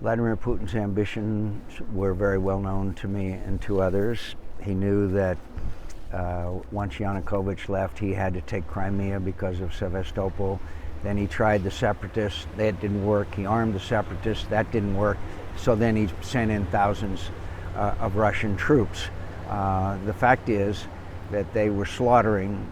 Vladimir Putin's ambitions were very well known to me and to others. He knew that once Yanukovych left, he had to take Crimea because of Sevastopol. Then he tried the separatists. That didn't work. He armed the separatists. That didn't work. So then he sent in thousands of Russian troops. The fact is that they were slaughtering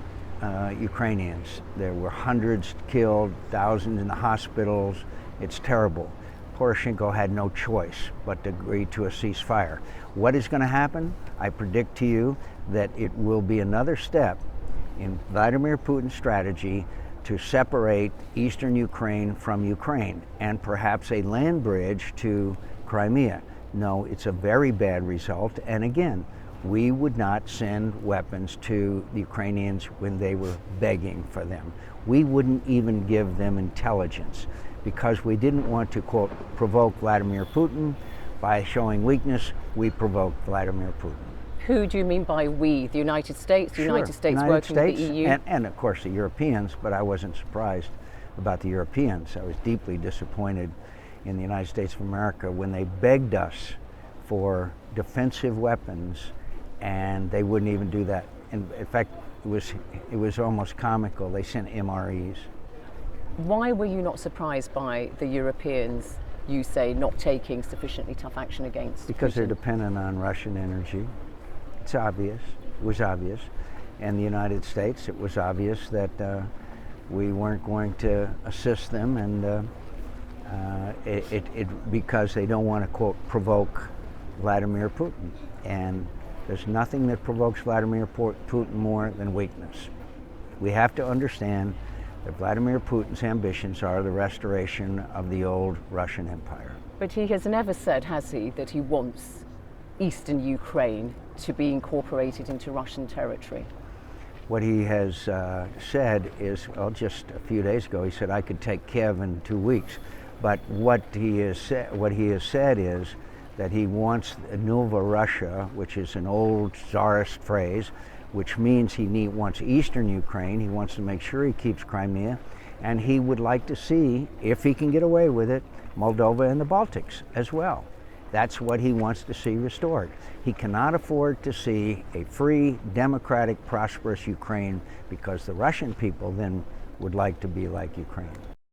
Ukrainians. There were hundreds killed, thousands in the hospitals. It's terrible. Poroshenko had no choice but to agree to a ceasefire. What is going to happen? I predict to you that it will be another step in Vladimir Putin's strategy to separate eastern Ukraine from Ukraine and perhaps a land bridge to Crimea. No, it's a very bad result. And again, we would not send weapons to the Ukrainians when they were begging for them. We wouldn't even give them intelligence because we didn't want to, quote, provoke Vladimir Putin. By showing weakness, we provoked Vladimir Putin. Who do you mean by we? The United States? The United States working with the EU? And of course the Europeans, but I wasn't surprised about the Europeans. I was deeply disappointed in the United States of America when they begged us for defensive weapons and they wouldn't even do that. In fact, it was almost comical. They sent MREs. Why were you not surprised by the Europeans, you say, not taking sufficiently tough action against Because Putin? they're dependent on Russian energy. It's obvious. It was obvious. And the United States, it was obvious that we weren't going to assist them, and because they don't want to, quote, provoke Vladimir Putin. And there's nothing that provokes Vladimir Putin more than weakness. We have to understand that Vladimir Putin's ambitions are the restoration of the old Russian Empire. But he has never said, has he, that he wants eastern Ukraine to be incorporated into Russian territory? What he has said is, well, just a few days ago, he said, I could take Kiev in 2 weeks. But what he has said is that he wants Nova Russia, which is an old czarist phrase, which means he wants eastern Ukraine. He wants to make sure he keeps Crimea, and he would like to see, if he can get away with it, Moldova and the Baltics as well. That's what he wants to see restored. He cannot afford to see a free, democratic, prosperous Ukraine because the Russian people then would like to be like Ukraine.